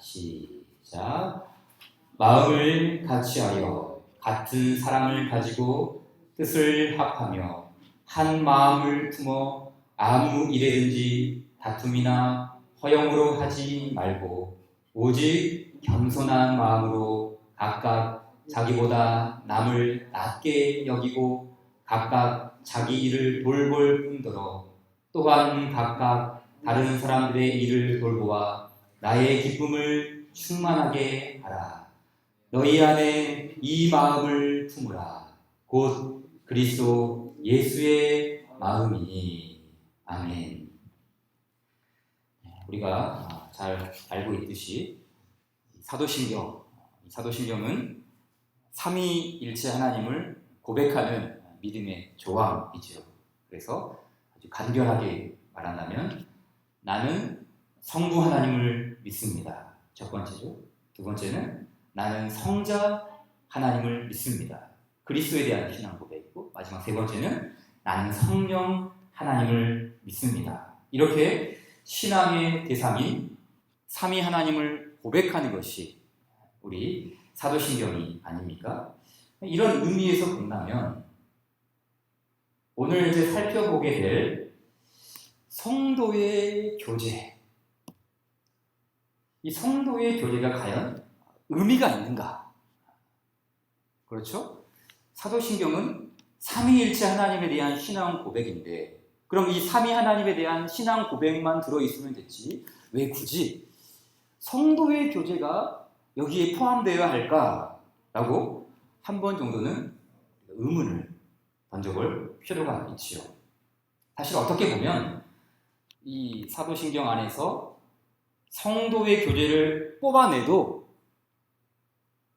시작. 마음을 같이하여 같은 사랑을 가지고 뜻을 합하며 한 마음을 품어 아무 일에든지 다툼이나 허영으로 하지 말고 오직 겸손한 마음으로 각각 자기보다 남을 낮게 여기고 각각 자기 일을 돌볼 뿐더러 또한 각각 다른 사람들의 일을 돌보아 나의 기쁨을 충만하게 하라. 너희 안에 이 마음을 품으라. 곧 그리스도 예수의 마음이니. 아멘. 우리가 잘 알고 있듯이 사도신경은 삼위일체 하나님을 고백하는 믿음의 조항이죠. 그래서 아주 간결하게 말한다면 나는 성부 하나님을 믿습니다. 첫 번째죠. 두 번째는 나는 성자 하나님을 믿습니다. 그리스도에 대한 신앙 고백이고 마지막 세 번째는 나는 성령 하나님을 믿습니다. 이렇게 신앙의 대상인 삼위 하나님을 고백하는 것이 우리 사도신경이 아닙니까? 이런 의미에서 본다면 오늘 이제 살펴보게 될 성도의 교제, 이 성도의 교제가 과연 의미가 있는가? 그렇죠? 사도신경은 삼위일체 하나님에 대한 신앙 고백인데 그럼 이 삼위 하나님에 대한 신앙 고백만 들어있으면 됐지 왜 굳이 성도의 교제가 여기에 포함되어야 할까라고 한 번 정도는 의문을 던져볼 필요가 있지요. 사실 어떻게 보면 이 사도신경 안에서 성도의 교제를 뽑아내도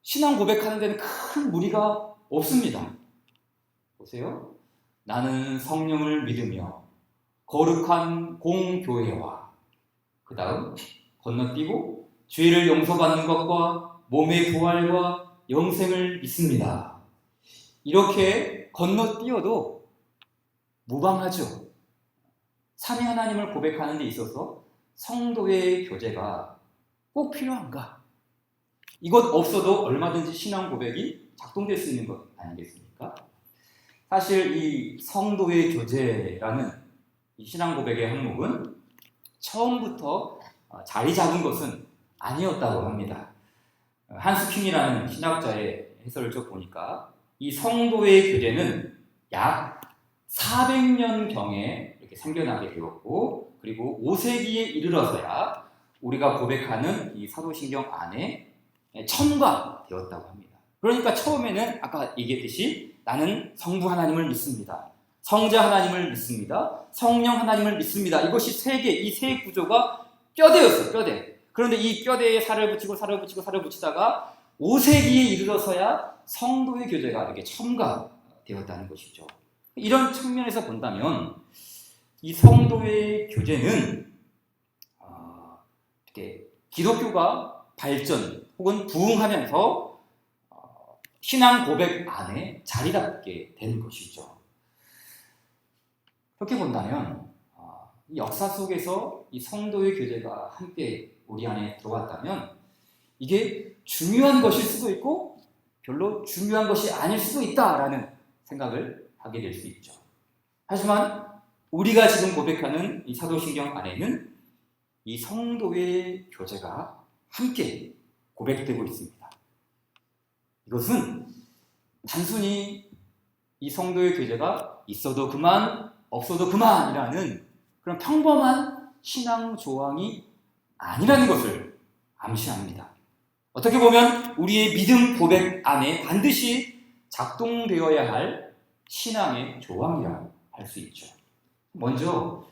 신앙 고백하는 데는 큰 무리가 없습니다. 보세요. 나는 성령을 믿으며 거룩한 공교회와 그 다음 건너뛰고 죄를 용서받는 것과 몸의 부활과 영생을 믿습니다. 이렇게 건너뛰어도 무방하죠. 삼위 하나님을 고백하는 데 있어서 성도의 교제가 꼭 필요한가? 이것 없어도 얼마든지 신앙 고백이 작동될 수 있는 것 아니겠습니까? 사실 이 성도의 교제라는 이 신앙 고백의 항목은 처음부터 자리 잡은 것은 아니었다고 합니다. 한스 킹이라는 신학자의 해설을 쭉 보니까 이 성도의 교제는 약 400년경에 이렇게 생겨나게 되었고 그리고 5세기에 이르러서야 우리가 고백하는 이 사도신경 안에 첨가되었다고 합니다. 그러니까 처음에는 아까 얘기했듯이 나는 성부 하나님을 믿습니다. 성자 하나님을 믿습니다. 성령 하나님을 믿습니다. 이것이 이 세 구조가 뼈대였어요. 뼈대. 그런데 이 뼈대에 살을 붙이다가 5세기에 이르러서야 성도의 교제가 이렇게 첨가되었다는 것이죠. 이런 측면에서 본다면 이 성도의 교제는 이렇게 기독교가 발전 혹은 부흥하면서 신앙 고백 안에 자리 잡게 된 것이죠. 그렇게 본다면 이 역사 속에서 이 성도의 교제가 함께 우리 안에 들어왔다면 이게 중요한 것일 수도 있고 별로 중요한 것이 아닐 수도 있다라는 생각을 하게 될 수 있죠. 하지만 우리가 지금 고백하는 이 사도신경 안에는 이 성도의 교제가 함께 고백되고 있습니다. 이것은 단순히 이 성도의 교제가 있어도 그만, 없어도 그만이라는 그런 평범한 신앙 조항이 아니라는 것을 암시합니다. 어떻게 보면 우리의 믿음 고백 안에 반드시 작동되어야 할 신앙의 조항이라고 할 수 있죠. 먼저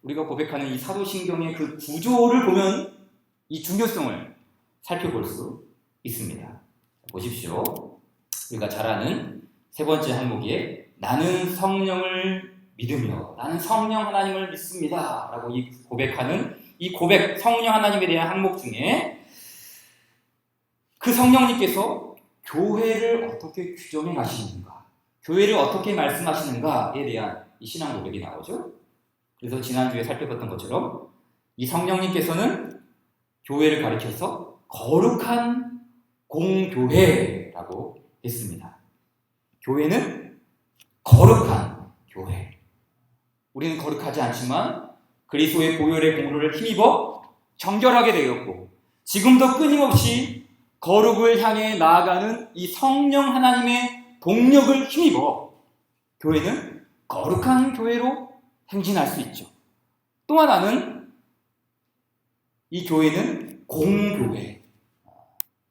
우리가 고백하는 이 사도신경의 그 구조를 보면 이 중요성을 살펴볼 수 있습니다. 보십시오. 우리가 잘 아는 세 번째 항목에 나는 성령을 믿으며 나는 성령 하나님을 믿습니다 라고 이 고백하는 이 고백 성령 하나님에 대한 항목 중에 그 성령님께서 교회를 어떻게 규정해 가시는가 교회를 어떻게 말씀하시는가에 대한 이 신앙 고백이 나오죠. 그래서 지난주에 살펴봤던 것처럼 이 성령님께서는 교회를 가리켜서 거룩한 공교회라고 했습니다. 교회는 거룩한 교회. 우리는 거룩하지 않지만 그리스도의 보혈의 공로를 힘입어 정결하게 되었고 지금도 끊임없이 거룩을 향해 나아가는 이 성령 하나님의 동력을 힘입어 교회는 거룩한 교회로 행진할 수 있죠. 또 하나는 이 교회는 공교회,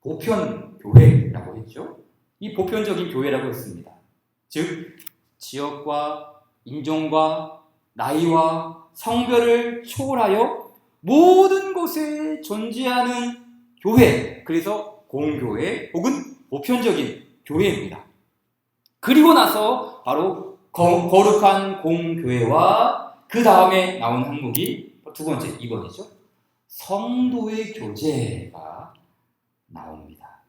보편교회라고 했죠. 이 보편적인 교회라고 했습니다. 즉 지역과 인종과 나이와 성별을 초월하여 모든 곳에 존재하는 교회, 그래서 공교회 혹은 보편적인 교회입니다. 그리고 나서 바로 거룩한 공교회와 그 다음에 나온 항목이 두 번째, 2번이죠. 성도의 교제가 나옵니다.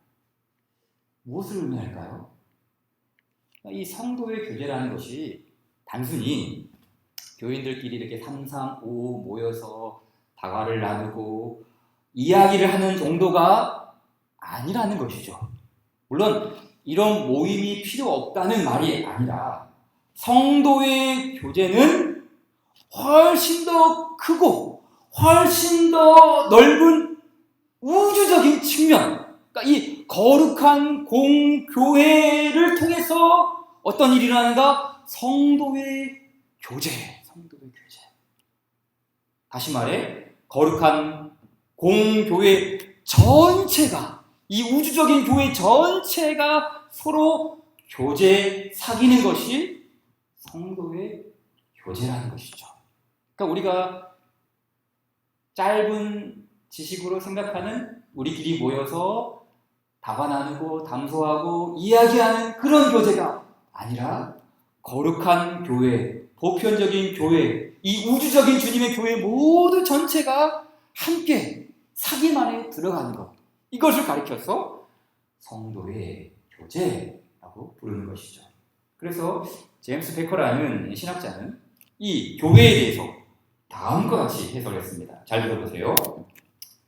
무엇을 의미할까요? 이 성도의 교제라는 것이 단순히 교인들끼리 이렇게 3, 3, 5 모여서 다과를 나누고 이야기를 하는 정도가 아니라는 것이죠. 물론 이런 모임이 필요 없다는 말이 아니라 성도의 교제는 훨씬 더 크고 훨씬 더 넓은 우주적인 측면, 그러니까 이 거룩한 공교회를 통해서 어떤 일이 일어나는가? 성도의 교제. 다시 말해 거룩한 공교회 전체가, 이 우주적인 교회 전체가 서로 교제 사귀는 것이 성도의 교제라는 것이죠. 그러니까 우리가 짧은 지식으로 생각하는 우리끼리 모여서 다과 나누고 담소하고 이야기하는 그런 교제가 아니라 거룩한 교회, 보편적인 교회, 이 우주적인 주님의 교회 모두 전체가 함께 사귐 안에 들어가는 것, 이것을 가리켜서 성도의 교제라고 부르는 것이죠. 그래서 제임스 베커라는 신학자는 이 교회에 대해서 다음과 같이 해석했습니다. 잘 들어보세요.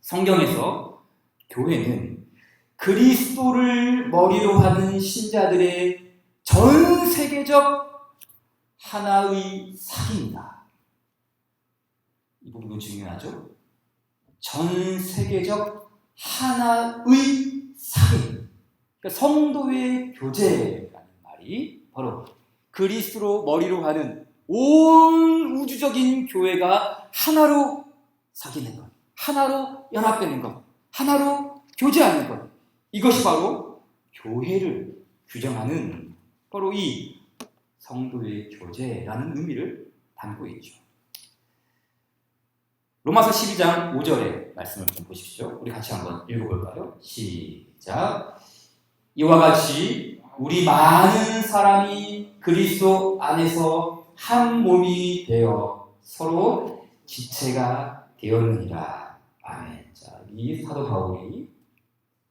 성경에서 교회는 그리스도를 머리로 하는 신자들의 전 세계적 하나의 사귐이다. 이 부분은 중요하죠. 전 세계적 하나의 사귐. 그러니까 성도의 교제라는 말이 바로 그리스도로 머리로 하는 온 우주적인 교회가 하나로 사귀는 것, 하나로 연합되는 것, 하나로 교제하는 것. 이것이 바로 교회를 규정하는 바로 이 성도의 교제라는 의미를 담고 있죠. 로마서 12장 5절의 말씀을 좀 보십시오. 우리 같이 한번 읽어볼까요? 시작. 이와 같이 우리 많은 사람이 그리스도 안에서 한 몸이 되어 서로 지체가 되었느니라. 아멘. 자, 이 사도 바울이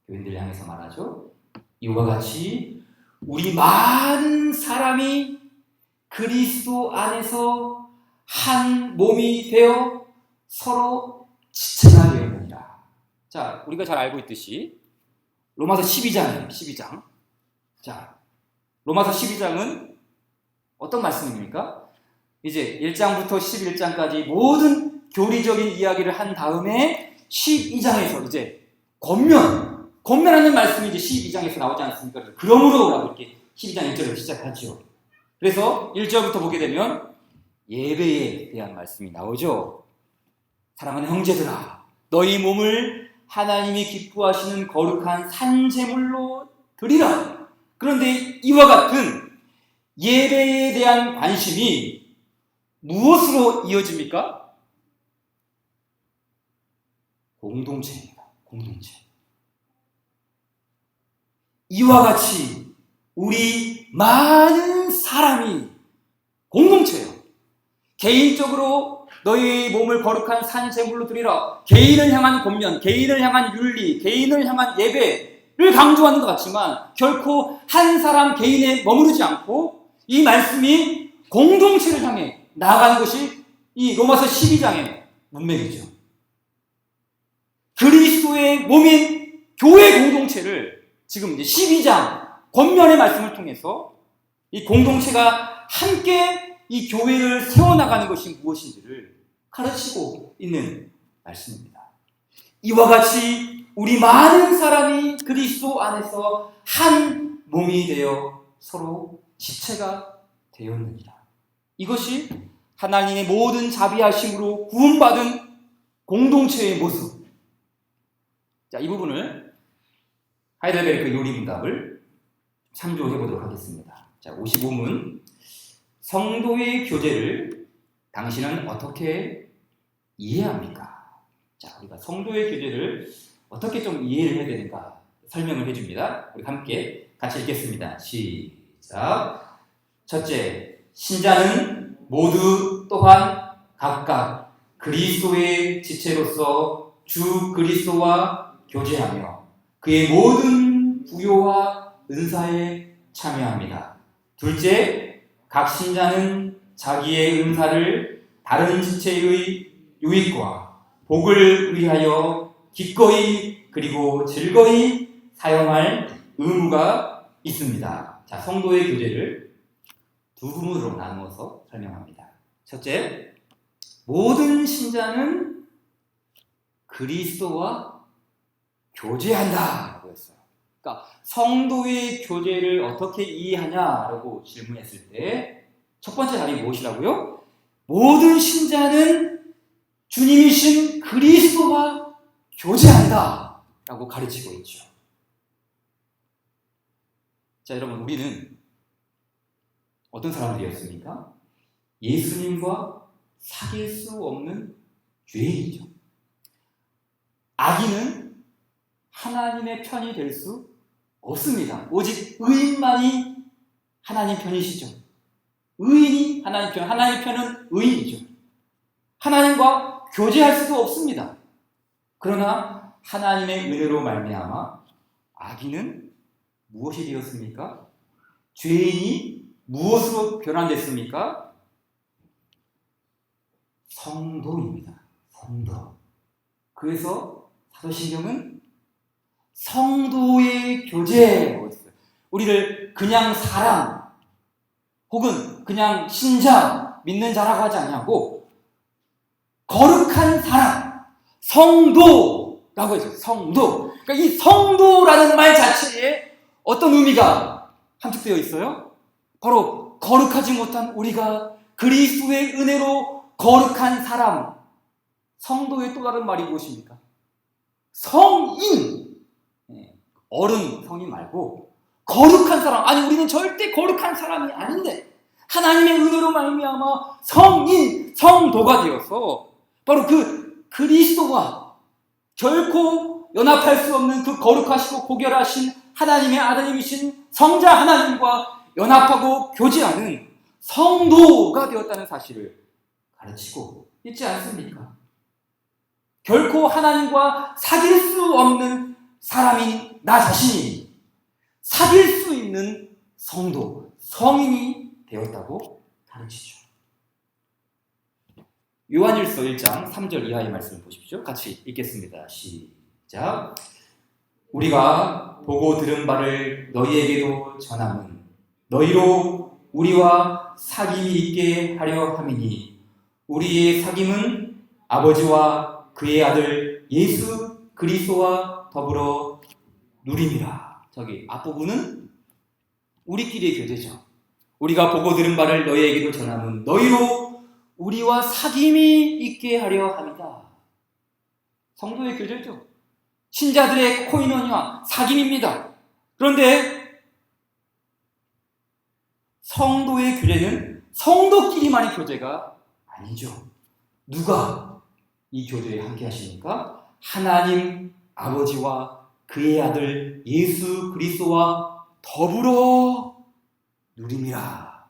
교인들 향해서 말하죠. 이와 같이 우리 많은 사람이 그리스도 안에서 한 몸이 되어 서로 지체가 되었느니라. 자, 우리가 잘 알고 있듯이 로마서 12장이에요. 12장. 자, 로마서 12장은 어떤 말씀입니까? 이제 1장부터 11장까지 모든 교리적인 이야기를 한 다음에 12장에서 이제 권면하는 말씀이 이제 12장에서 나오지 않습니까? 그러므로라고 이렇게 12장 1절을 시작하죠. 그래서 1절부터 보게 되면 예배에 대한 말씀이 나오죠. 사랑하는 형제들아, 너희 몸을 하나님이 기뻐하시는 거룩한 산제물로 드리라. 그런데 이와 같은 예배에 대한 관심이 무엇으로 이어집니까? 공동체입니다. 공동체. 이와 같이 우리 많은 사람이 공동체예요. 개인적으로 너희 몸을 거룩한 산제물로 드리라. 개인을 향한 권면, 개인을 향한 윤리, 개인을 향한 예배를 강조하는 것 같지만 결코 한 사람 개인에 머무르지 않고 이 말씀이 공동체를 향해 나아가는 것이 이 로마서 12장의 문맥이죠. 그리스도의 몸인 교회 공동체를 지금 이제 12장 권면의 말씀을 통해서 이 공동체가 함께 이 교회를 세워나가는 것이 무엇인지를 가르치고 있는 말씀입니다. 이와 같이 우리 많은 사람이 그리스도 안에서 한 몸이 되어 서로 지체가 되었느니라. 이것이 하나님의 모든 자비하심으로 구원받은 공동체의 모습. 자, 이 부분을 하이델베르크 요리문답을 참조해 보도록 하겠습니다. 자, 55문. 성도의 교제를 당신은 어떻게 이해합니까? 자, 우리가 성도의 교제를 어떻게 좀 이해를 해야 되는가 설명을 해줍니다. 우리 함께 같이 읽겠습니다. 시작. 첫째, 신자는 모두 또한 각각 그리스도의 지체로서 주 그리스도와 교제하며 그의 모든 부요와 은사에 참여합니다. 둘째, 각 신자는 자기의 은사를 다른 지체의 유익과 복을 위하여 기꺼이 그리고 즐거이 사용할 의무가 있습니다. 자, 성도의 교제를 두 부분으로 나누어서 설명합니다. 첫째, 모든 신자는 그리스도와 교제한다라고 했어요. 그러니까 성도의 교제를 어떻게 이해하냐라고 질문했을 때 첫 번째 답이 무엇이라고요? 모든 신자는 주님이신 그리스도와 교제한다라고 가르치고 있죠. 자, 여러분, 우리는 어떤 사람들이었습니까? 예수님과 사귈 수 없는 죄인이죠. 악인은 하나님의 편이 될 수 없습니다. 오직 의인만이 하나님 편이시죠. 의인이 하나님 편, 하나님 편은 의인이죠. 하나님과 교제할 수도 없습니다. 그러나 하나님의 은혜로 말미암아 악인은 무엇이 되었습니까? 죄인이 무엇으로 변환됐습니까? 성도입니다. 성도. 그래서 사도신경은 성도의 교제라고 했어요. 우리를 그냥 사람 혹은 그냥 신자, 믿는 자라고 하지 않냐고 거룩한 사람, 성도라고 했어요. 성도. 그러니까 이 성도라는 말 자체에 어떤 의미가 함축되어 있어요? 바로 거룩하지 못한 우리가 그리스도의 은혜로 거룩한 사람. 성도의 또 다른 말이 무엇입니까? 성인. 어른 성인 말고 거룩한 사람. 아니, 우리는 절대 거룩한 사람이 아닌데 하나님의 은혜로 말미암아 성인, 성도가 되어서 바로 그 그리스도와 결코 연합할 수 없는 그 거룩하시고 고결하신 하나님의 아들님이신 성자 하나님과 연합하고 교제하는 성도가 되었다는 사실을 가르치고 있지 않습니까? 결코 하나님과 사귈 수 없는 사람인 나 자신이 사귈 수 있는 성도, 성인이 되었다고 가르치죠. 요한일서 1장 3절 이하의 말씀을 보십시오. 같이 읽겠습니다. 시작. 우리가 보고 들은 바를 너희에게도 전함은 너희로 우리와 사귐이 있게 하려 함이니 우리의 사귐은 아버지와 그의 아들 예수 그리스도와 더불어 누림이라. 저기 앞부분은 우리끼리의 교제죠. 우리가 보고 들은 바를 너희에게도 전함은 너희로 우리와 사귐이 있게 하려 합니다. 성도의 교제죠. 신자들의 코이노니아 사귐입니다. 그런데 성도의 교제는 성도끼리만의 교제가 아니죠. 누가 이 교제에 함께 하십니까? 하나님 아버지와 그의 아들 예수 그리스도와 더불어 누림이라.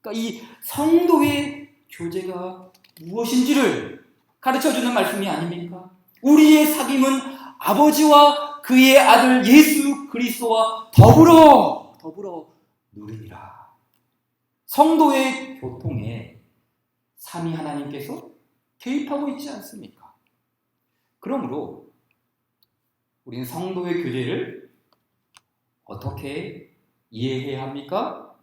그러니까 이 성도의 교제가 무엇인지를 가르쳐주는 말씀이 아닙니까? 우리의 사귐은 아버지와 그의 아들 예수 그리스도와 더불어 누림이라. 성도의 교통에 삼위 하나님께서 개입하고 있지 않습니까? 그러므로 우리는 성도의 교제를 어떻게 이해해야 합니까?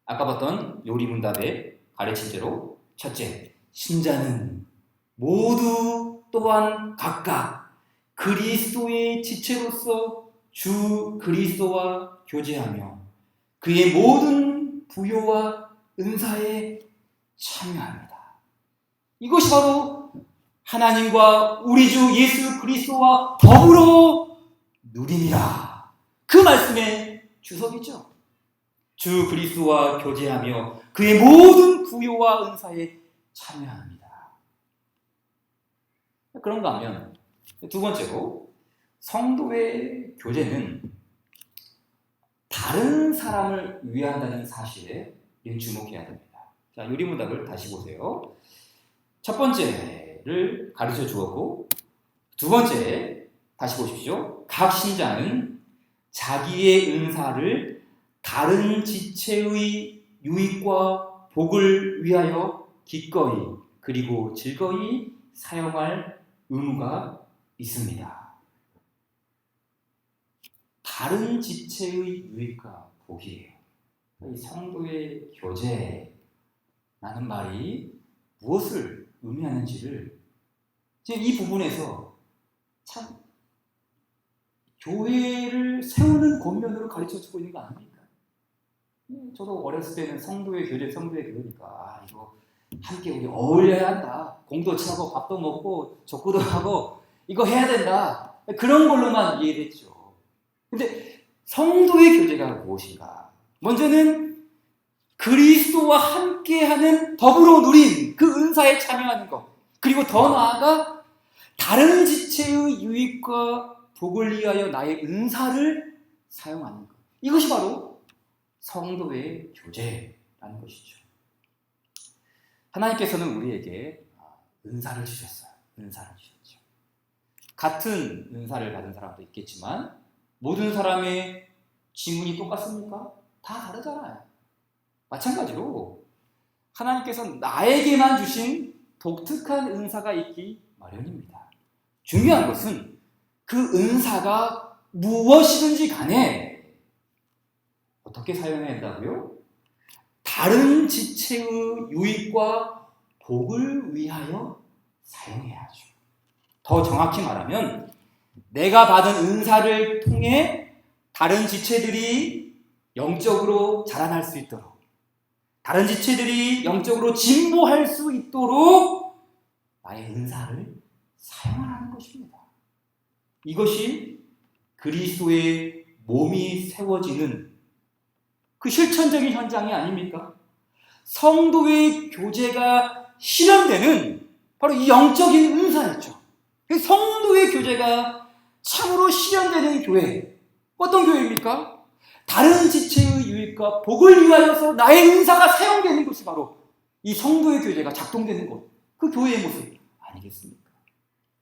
아까 봤던 요리문답의 가르침대로 첫째, 신자는 모두 또한 각각 그리스도의 지체로서 주 그리스도와 교제하며 그의 모든 부요와 은사에 참여합니다. 이것이 바로 하나님과 우리 주 예수 그리스도와 더불어 누림이라. 그 말씀의 주석이죠. 주 그리스도와 교제하며 그의 모든 부요와 은사에 참여합니다. 그런가 하면 두 번째로 성도의 교제는 다른 사람을 위한다는 사실에 주목해야 됩니다. 자, 요리문답을 다시 보세요. 첫 번째를 가르쳐 주었고 두 번째 다시 보십시오. 각 신자는 자기의 은사를 다른 지체의 유익과 복을 위하여 기꺼이 그리고 즐거이 사용할 의무가 있습니다. 다른 지체의 유익과 복이에요. 이 성도의 교제라는 말이 무엇을 의미하는지를 지금 이 부분에서 참 교회를 세우는 권면으로 가르쳐주고 있는 거 아닙니까? 저도 어렸을 때는 성도의 교제니까 이거 함께 우리 어울려야 한다. 공도차고 밥도 먹고 족구도 하고 이거 해야 된다. 그런 걸로만 이해됐죠. 근데 성도의 교제가 무엇인가? 먼저는 그리스도와 함께하는 더불어 누린 그 은사에 참여하는 것. 그리고 더 나아가 다른 지체의 유익과 복을 위하여 나의 은사를 사용하는 것. 이것이 바로 성도의 교제라는 것이죠. 하나님께서는 우리에게 은사를 주셨어요. 은사를 주셨죠. 같은 은사를 받은 사람도 있겠지만 모든 사람의 지문이 똑같습니까? 다 다르잖아요. 마찬가지로 하나님께서 나에게만 주신 독특한 은사가 있기 마련입니다. 중요한 것은 그 은사가 무엇이든지 간에 어떻게 사용해야 한다고요? 다른 지체의 유익과 복을 위하여 사용해야죠. 더 정확히 말하면 내가 받은 은사를 통해 다른 지체들이 영적으로 자라날 수 있도록, 다른 지체들이 영적으로 진보할 수 있도록 나의 은사를 사용하는 것입니다. 이것이 그리스도의 몸이 세워지는 그 실천적인 현장이 아닙니까? 성도의 교제가 실현되는 바로 이 영적인 은사였죠. 성도의 교제가 참으로 실현되는 교회, 어떤 교회입니까? 다른 지체의 유익과 복을 위하여서 나의 은사가 사용되는 것이 바로 이 성도의 교제가 작동되는 것, 그 교회의 모습 아니겠습니까?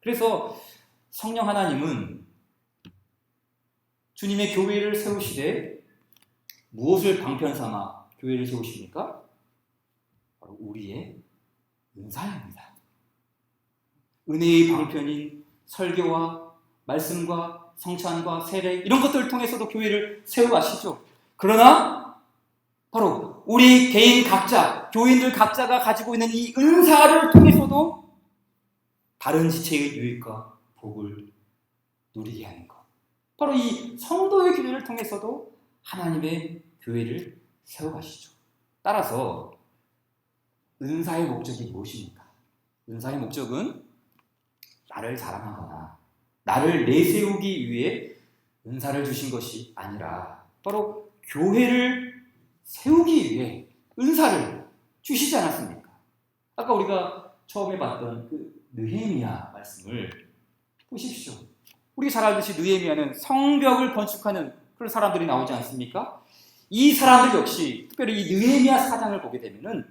그래서 성령 하나님은 주님의 교회를 세우시되 무엇을 방편 삼아 교회를 세우십니까? 바로 우리의 은사입니다. 은혜의 방편인 설교와 말씀과 성찬과 세례 이런 것들을 통해서도 교회를 세워가시죠. 그러나 바로 우리 개인 각자, 교인들 각자가 가지고 있는 이 은사를 통해서도 다른 지체의 유익과 복을 누리게 하는 것. 바로 이 성도의 교회를 통해서도 하나님의 교회를 세워가시죠. 따라서 은사의 목적이 무엇입니까? 은사의 목적은 나를 자랑하거나 나를 내세우기 위해 은사를 주신 것이 아니라 바로 교회를 세우기 위해 은사를 주시지 않았습니까? 아까 우리가 처음에 봤던 그 느헤미야 말씀을 보십시오. 우리가 잘 알듯이 느헤미야는 성벽을 건축하는 그런 사람들이 나오지 않습니까? 이 사람들 역시 특별히 이 느헤미야 사장을 보게 되면은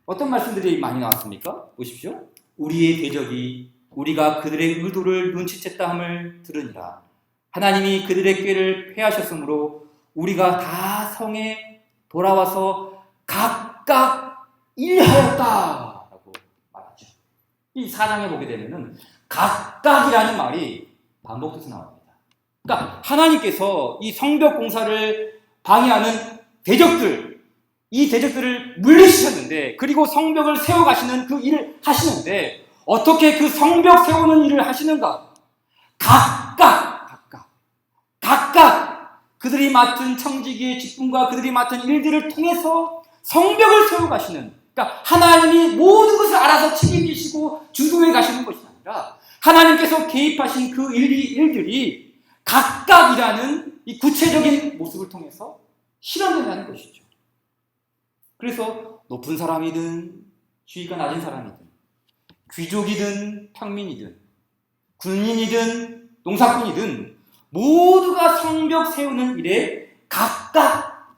어떤 말씀들이 많이 나왔습니까? 보십시오. 우리의 대적이 우리가 그들의 의도를 눈치챘다 함을 들으니라. 하나님이 그들의 꾀를 패하셨으므로 우리가 다 성에 돌아와서 각각 일하였다라고 말하죠. 이 사장에 보게 되면은 각각이라는 말이 반복돼서 나옵니다. 그러니까 하나님께서 이 성벽 공사를 방해하는 대적들, 이 대적들을 물리치셨는데, 그리고 성벽을 세워가시는 그 일을 하시는데, 어떻게 그 성벽 세우는 일을 하시는가? 각각 그들이 맡은 청지기의 직분과 그들이 맡은 일들을 통해서 성벽을 세워가시는, 그러니까 하나님이 모든 것을 알아서 책임지시고 주도해 가시는 것이 아니라 하나님께서 개입하신 그 일들이 각각이라는 이 구체적인 모습을 통해서 실현된다는 것이죠. 그래서 높은 사람이든 지위가 낮은 사람이든 귀족이든 평민이든 군인이든 농사꾼이든 모두가 성벽 세우는 일에 각각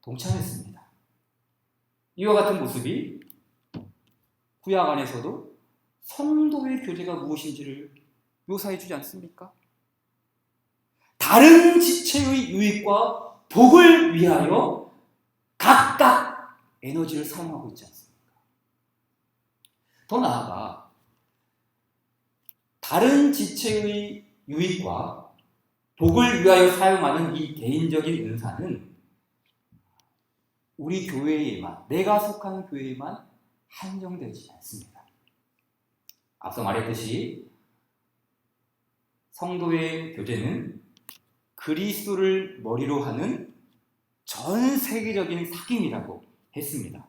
동참했습니다. 이와 같은 모습이 구약 안에서도 성도의 교제가 무엇인지를 묘사해 주지 않습니까? 다른 지체의 유익과 복을 위하여 각각 에너지를 사용하고 있지 않습니까? 더 나아가 다른 지체의 유익과 복을 위하여 사용하는 이 개인적인 은사는 우리 교회에만, 내가 속한 교회에만 한정되지 않습니다. 앞서 말했듯이 성도의 교제는 그리스도를 머리로 하는 전 세계적인 사귐이라고 했습니다.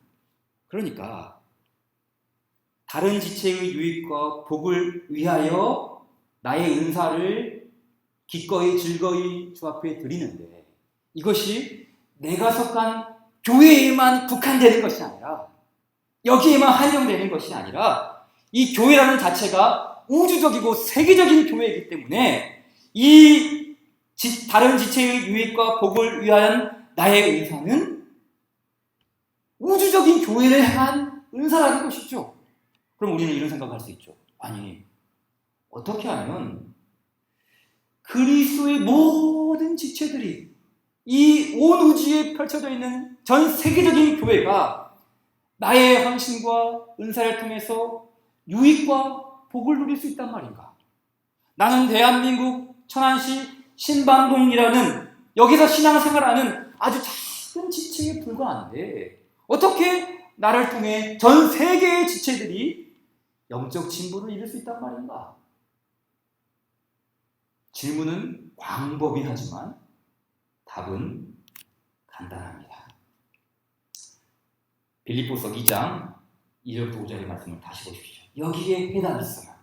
그러니까 다른 지체의 유익과 복을 위하여 나의 은사를 기꺼이 즐거이 주 앞에 드리는데, 이것이 내가 속한 교회에만 국한되는 것이 아니라, 여기에만 한정되는 것이 아니라, 이 교회라는 자체가 우주적이고 세계적인 교회이기 때문에 이 다른 지체의 유익과 복을 위한 나의 은사는 우주적인 교회를 향한 은사라는 것이죠. 그럼 우리는 이런 생각을 할 수 있죠. 아니, 어떻게 하면 그리스도의 모든 지체들이 이 온 우주에 펼쳐져 있는 전 세계적인 교회가 나의 헌신과 은사를 통해서 유익과 복을 누릴 수 있단 말인가? 나는 대한민국 천안시 신방동이라는 여기서 신앙생활하는 아주 작은 지체에 불과한데, 어떻게 나를 통해 전 세계의 지체들이 영적 진보를 이룰 수 있단 말인가? 질문은 광범위하지만 답은 간단합니다. 빌립보서 2장 2절부터 5절의 말씀을 다시 보십시오. 여기에 해답이 있어요.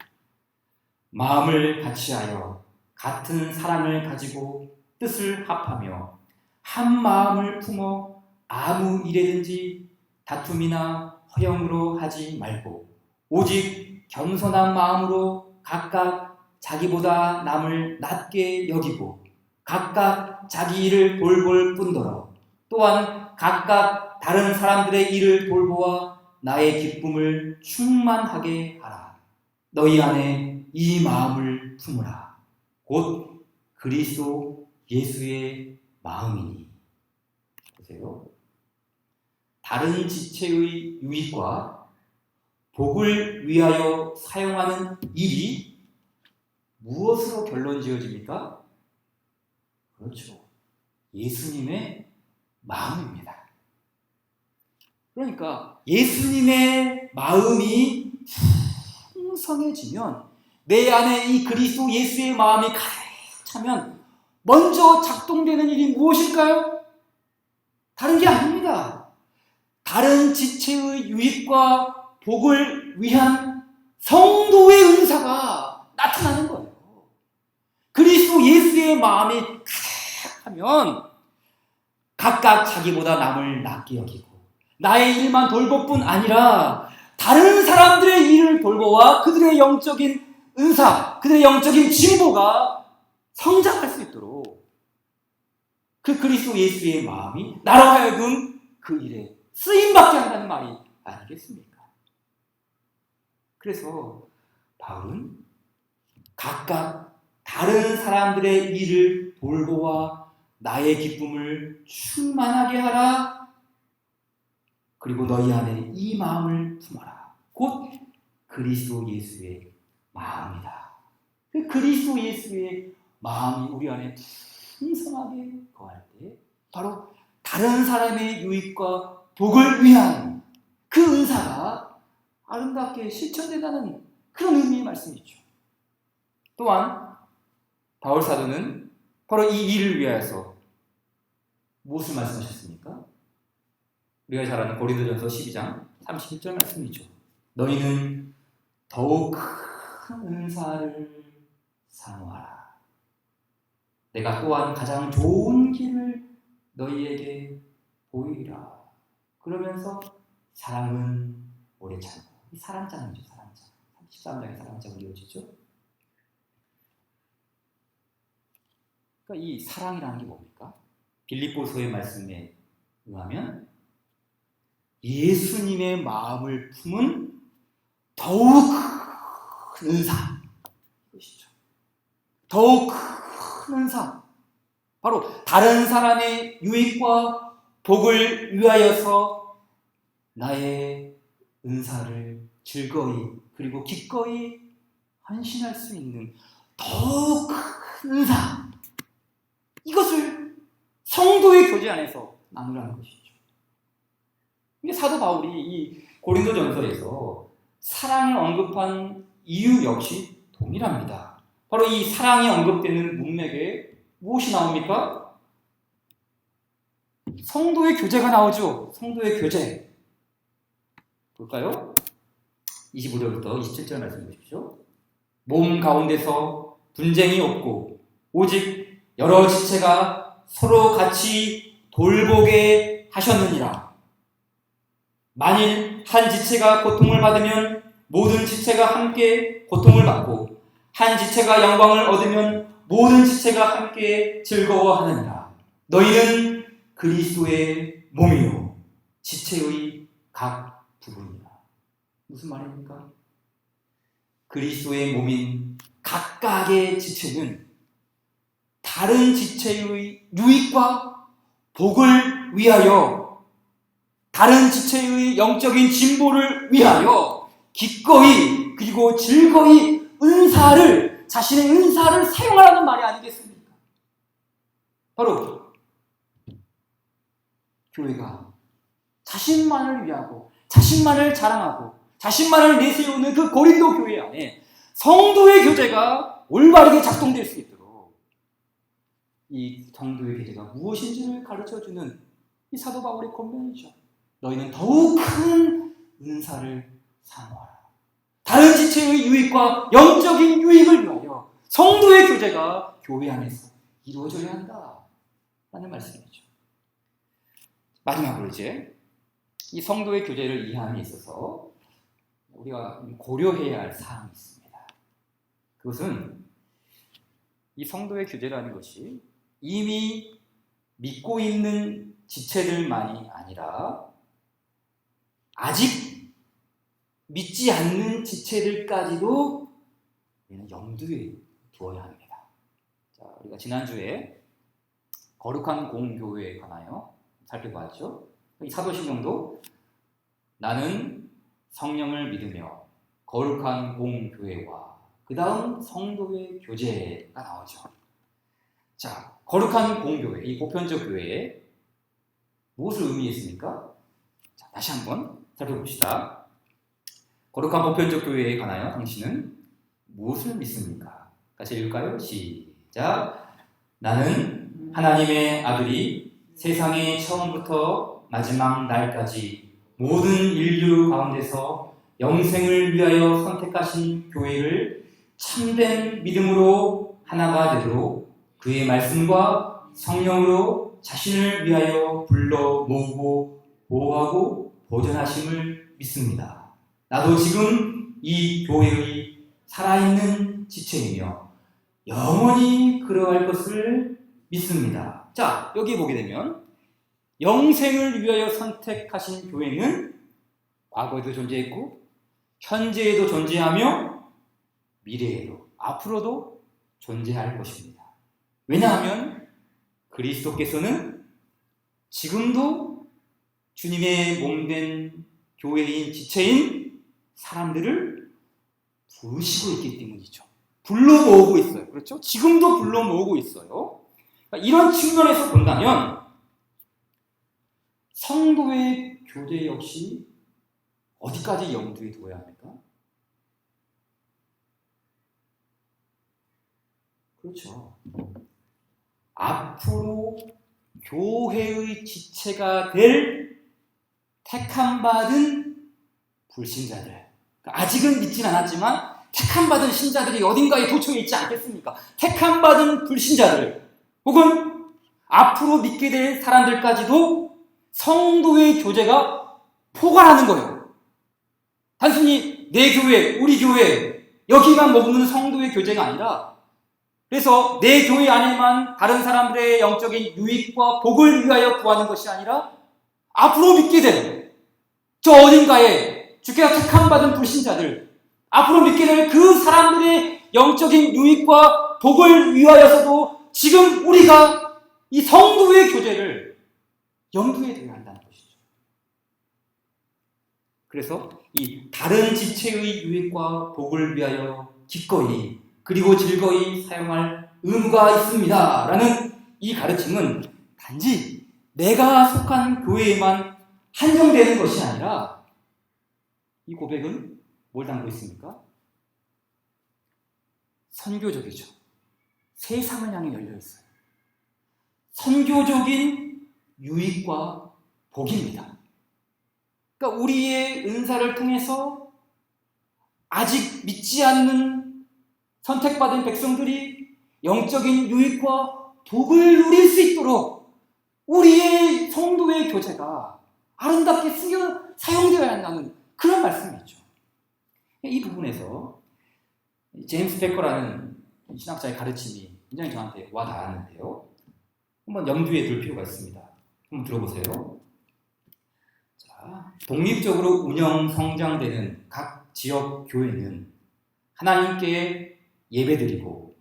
마음을 같이하여 같은 사랑을 가지고 뜻을 합하며 한 마음을 품어 아무 일에든지 다툼이나 허영으로 하지 말고 오직 겸손한 마음으로 각각 자기보다 남을 낮게 여기고 각각 자기 일을 돌볼 뿐더러 또한 각각 다른 사람들의 일을 돌보아 나의 기쁨을 충만하게 하라. 너희 안에 이 마음을 품으라. 곧 그리스도 예수의 마음이니. 보세요. 다른 지체의 유익과 복을 위하여 사용하는 일이 무엇으로 결론 지어집니까? 그렇죠. 예수님의 마음입니다. 그러니까 예수님의 마음이 풍성해지면, 내 안에 이 그리스도 예수의 마음이 가득 차면 먼저 작동되는 일이 무엇일까요? 다른 게 아닙니다. 다른 지체의 유익과 복을 위한 성도의 은사가 나타나는 거예요. 그리스도 예수의 마음이 가득하면 각각 자기보다 남을 낮게 여기고 나의 일만 돌볼 뿐 아니라 다른 사람들의 일을 돌보아 그들의 영적인 은사, 그들의 영적인 진보가 성장할 수 있도록 그 그리스도 예수의 마음이 나로 하여금 그 일에 쓰임받게 한다는 말이 아니겠습니까? 그래서 바울은 각각 다른 사람들의 일을 돌보아 나의 기쁨을 충만하게 하라. 그리고 너희 안에 이 마음을 품어라. 곧 그리스도 예수의 마음이다. 그 그리스도 예수의 마음이 우리 안에 풍성하게 거할 때 바로 다른 사람의 유익과 복을 위한 그 은사가 아름답게 실천된다는 그런 의미의 말씀이죠. 또한 바울 사도는 바로 이 일을 위하여서 무엇을 말씀하셨습니까? 우리가 잘 아는 고린도전서 12장 31절 말씀이죠. 너희는 더욱 큰 은사를 사모하라. 내가 또한 가장 좋은 길을 너희에게 보이리라. 그러면서 사랑은 오래 참고. 이 사랑장이죠. 사랑장. 13장의 사랑장으로 이어지죠. 그러니까 이 사랑이라는 게 뭡니까? 빌립보서의 말씀에 의하면 예수님의 마음을 품은 더욱 큰 은사, 이것이죠. 더욱 큰 은사, 바로 다른 사람의 유익과 복을 위하여서 나의 은사를 즐거이 그리고 기꺼이 헌신할 수 있는 더욱 큰 은사, 이것을 성도의 교제 안에서 나누라는 것이죠. 이게 사도 바울이 이 고린도전서에서 사랑을 언급한 이유 역시 동일합니다. 바로 이 사랑이 언급되는 문맥에 무엇이 나옵니까? 성도의 교제가 나오죠. 성도의 교제. 볼까요? 25절부터 27절 말씀 보십시오. 몸 가운데서 분쟁이 없고 오직 여러 지체가 서로 같이 돌보게 하셨느니라. 만일 한 지체가 고통을 받으면 모든 지체가 함께 고통을 받고 한 지체가 영광을 얻으면 모든 지체가 함께 즐거워하느니라. 너희는 그리스도의 몸이요 지체의 각 부분이라. 무슨 말입니까? 그리스도의 몸인 각각의 지체는 다른 지체의 유익과 복을 위하여, 다른 지체의 영적인 진보를 위하여 기꺼이 그리고 즐거이 자신의 은사를 사용하라는 말이 아니겠습니까? 바로 교회가 자신만을 위하고 자신만을 자랑하고 자신만을 내세우는 그 고린도 교회 안에 성도의 교제가 올바르게 작동될 수 있도록 이 성도의 교제가 무엇인지를 가르쳐주는 이 사도 바울의 권면이죠. 너희는 더욱 큰 은사를 사모하라. 다른 지체의 유익과 영적인 유익을 위하여 성도의 교제가 교회 안에서 이루어져야 한다 라는 말씀이죠. 마지막으로 이제 이 성도의 교제를 이해함에 있어서 우리가 고려해야 할 사항이 있습니다. 그것은 이 성도의 교제라는 것이 이미 믿고 있는 지체들만이 아니라 아직 믿지 않는 지체들까지도 우리는 염두에 두어야 합니다. 자, 우리가 지난주에 거룩한 공교회에 관하여 살펴봤죠. 이 사도신경도 나는 성령을 믿으며 거룩한 공교회와 그 다음 성도의 교제가 나오죠. 자, 거룩한 공교회, 이 보편적 교회에 무엇을 의미했습니까? 자, 다시 한번 살펴봅시다. 거룩한 보편적 교회에 관하여 당신은 무엇을 믿습니까? 같이 읽을까요? 시작. 나는 하나님의 아들이 세상의 처음부터 마지막 날까지 모든 인류 가운데서 영생을 위하여 선택하신 교회를 참된 믿음으로 하나가 되도록 그의 말씀과 성령으로 자신을 위하여 불러 모으고 보호하고 보존하심을 믿습니다. 나도 지금 이 교회의 살아있는 지체이며 영원히 그러할 것을 믿습니다. 자, 여기 보게 되면 영생을 위하여 선택하신 교회는 과거에도 존재했고 현재에도 존재하며 미래에도 앞으로도 존재할 것입니다. 왜냐하면 그리스도께서는 지금도 주님의 몸된 교회인 지체인 사람들을 부르시고 있기 때문이죠. 불러 모으고 있어요. 그렇죠? 지금도 불러 모으고 있어요. 그러니까 이런 측면에서 본다면 성도의 교제 역시 어디까지 염두에 둬야 합니까? 그렇죠. 앞으로 교회의 지체가 될 택함받은 불신자들. 그러니까 아직은 믿진 않았지만 택함받은 신자들이 어딘가에 도처에 있지 않겠습니까? 택함받은 불신자들 혹은 앞으로 믿게 될 사람들까지도 성도의 교제가 포괄하는 거예요. 단순히 내 교회, 우리 교회 여기만 머무는 성도의 교제가 아니라 그래서 내 교회 안에만 다른 사람들의 영적인 유익과 복을 위하여 구하는 것이 아니라 앞으로 믿게 될 저 어딘가에 주께서 택함받은 불신자들 앞으로 믿게 될 그 사람들의 영적인 유익과 복을 위하여서도 지금 우리가 이 성도의 교제를 염두에 둬야 한다는 것이죠. 그래서 이 다른 지체의 유익과 복을 위하여 기꺼이 그리고 즐거이 사용할 의무가 있습니다. 라는 이 가르침은 단지 내가 속한 교회에만 한정되는 것이 아니라 이 고백은 뭘 담고 있습니까? 선교적이죠. 세상을 향해 열려 있어요. 선교적인 유익과 복입니다. 그러니까 우리의 은사를 통해서 아직 믿지 않는 선택받은 백성들이 영적인 유익과 복을 누릴 수 있도록 우리의 성도의 교제가 아름답게 사용되어야 한다는 그런 말씀이죠. 이 부분에서 제임스 베커라는 신학자의 가르침이 굉장히 저한테 와 닿았는데요. 한번 염두에 둘 필요가 있습니다. 한번 들어보세요. 자, 독립적으로 운영 성장되는 각 지역 교회는 하나님께 예배드리고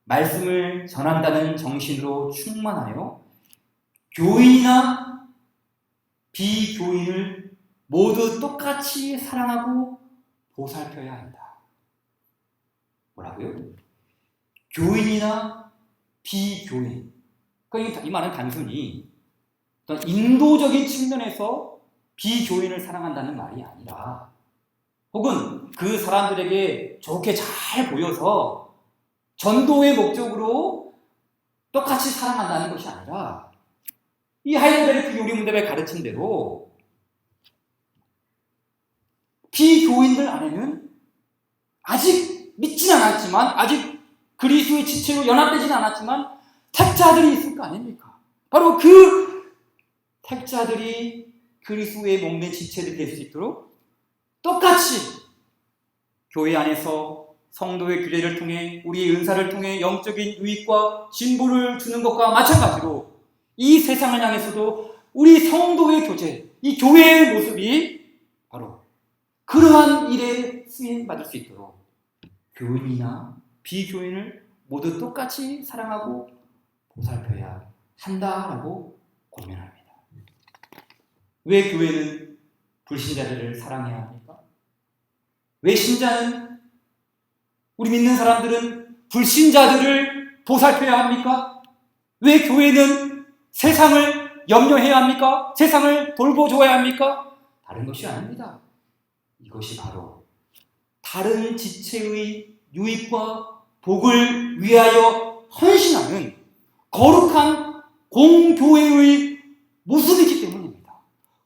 말씀을 전한다는 정신으로 충만하여 교인이나 비교인을 모두 똑같이 사랑하고 보살펴야 한다. 뭐라고요? 교인이나 비교인. 그러니까 이 말은 단순히 어떤 인도적인 측면에서 비교인을 사랑한다는 말이 아니라 혹은 그 사람들에게 좋게 잘 보여서 전도의 목적으로 똑같이 사랑한다는 것이 아니라 이 하이델베르크 요리문답에 가르친 대로 비교인들 안에는 아직 믿진 않았지만 아직 그리스도의 지체로 연합되지는 않았지만 택자들이 있을 거 아닙니까? 바로 그 택자들이 그리스도의 몸된 지체들이 될 수 있도록 똑같이 교회 안에서 성도의 교제를 통해 우리의 은사를 통해 영적인 유익과 진보를 주는 것과 마찬가지로 이 세상을 향해서도 우리 성도의 교제, 이 교회의 모습이 바로 그러한 일에 쓰임받을 수 있도록 교인이나 비교인을 모두 똑같이 사랑하고 보살펴야 한다라고 권면합니다. 왜 교회는 불신자들을 사랑해야 합니까? 왜 신자는 우리 믿는 사람들은 불신자들을 보살펴야 합니까? 왜 교회는 세상을 염려해야 합니까? 세상을 돌보줘야 합니까? 다른 것이 아닙니다. 이것이 바로 다른 지체의 유익과 복을 위하여 헌신하는 거룩한 공교회의 모습이기 때문입니다.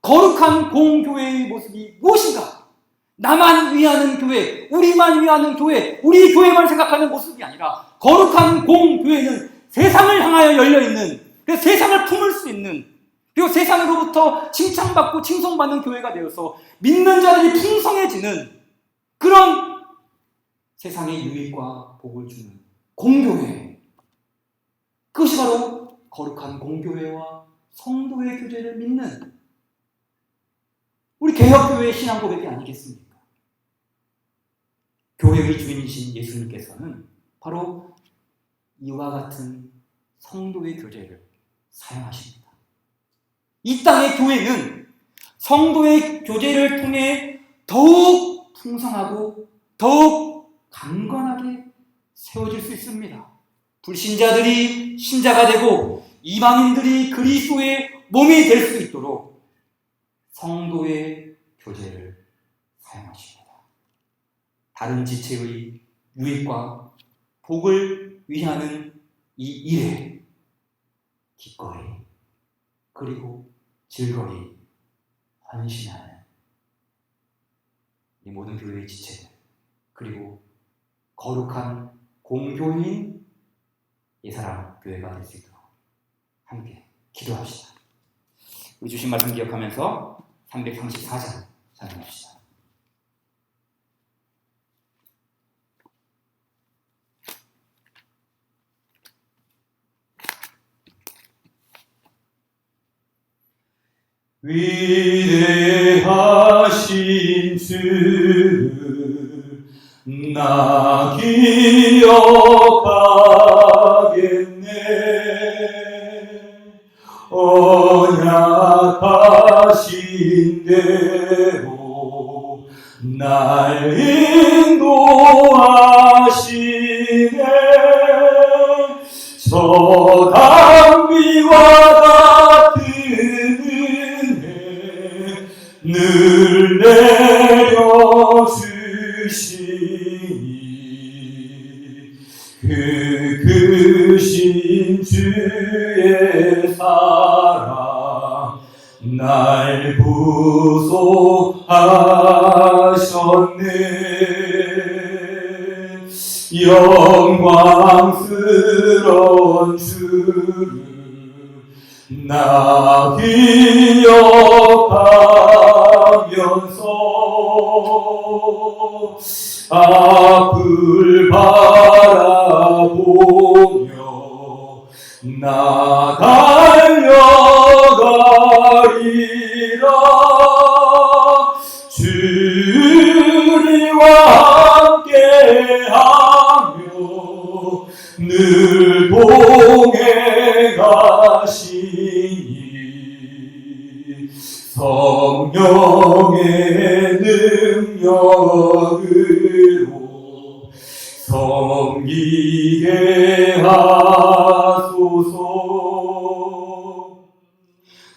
거룩한 공교회의 모습이 무엇인가? 나만 위하는 교회, 우리만 위하는 교회, 우리 교회만 생각하는 모습이 아니라 거룩한 공교회는 세상을 향하여 열려있는, 그래서 세상을 품을 수 있는, 그리고 세상으로부터 칭찬받고 칭송받는 교회가 되어서 믿는 자들이 풍성해지는 그런 세상의 유익과 복을 주는 공교회. 그것이 바로 거룩한 공교회와 성도의 교제를 믿는 우리 개혁교회의 신앙 고백이 아니겠습니까? 교회의 주인이신 예수님께서는 바로 이와 같은 성도의 교제를 사용하십니다. 이 땅의 교회는 성도의 교제를 통해 더욱 풍성하고 더욱 강건하게 세워질 수 있습니다. 불신자들이 신자가 되고 이방인들이 그리스도의 몸이 될 수 있도록 성도의 교제를 사용하십니다. 다른 지체의 유익과 복을 위하는 이 일에 기꺼이 그리고 즐거이 헌신하는 이 모든 교회의 지체들, 그리고 거룩한 공교인 예사랑 교회가 될 수 있도록 함께 기도합시다. 우리 주신 말씀 기억하면서 334장 찬양합시다. 위대하신 주를 나 기억하겠네. 언약하신 대로 날 인도하시네. 저 담비와 같은 은혜 늘 내려주시니 그 크신 주의 사랑 날 구속하셨네. 영광스러운 주를 나 기억하면서 앞을 바라보며 나 달려가리라. 주리와 함께하며 늘 동행하시니 성령의 능력으로 섬기게 하소서.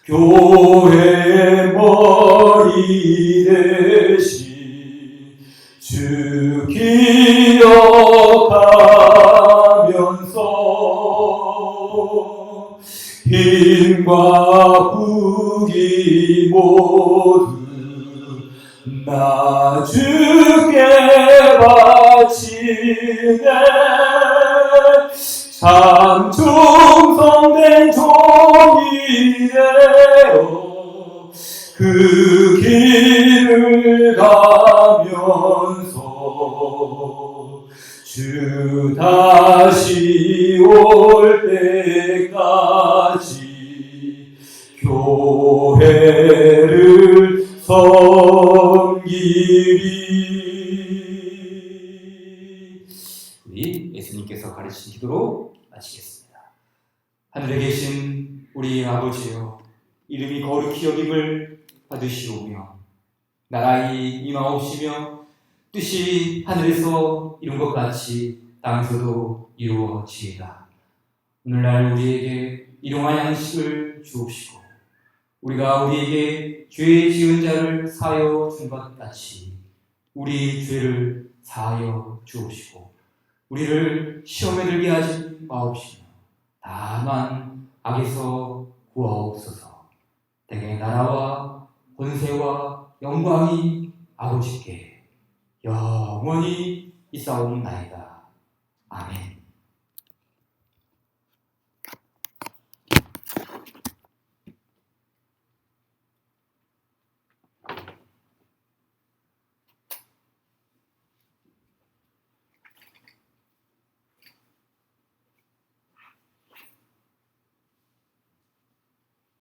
교회의 머리 대신 주 기억하면서 힘과 후기 모두 나 주께 바치네. 참 충성된 종이 되어 그 길을 가면서 주 다시 올 때까지 교회를 섬기리. 우리 예수님께서 가르치신 기도로 마치겠습니다. 하늘에 계신 우리 아버지여, 이름이 거룩히 여김을 받으시오며 나라의 임하옵시며 뜻이 하늘에서 이룬 것 같이 땅에서도 이루어지이다. 오늘날 우리에게 일용할 양식을 주옵시고 우리가 우리에게 죄 지은 자를 사하여 준 것 같이 우리 죄를 사하여 주옵시고 우리를 시험에 들게 하지 마옵시며 다만 악에서 구하옵소서. 대개 나라와 권세와 영광이 아버지께 영원히 있사옵나이다. 아멘.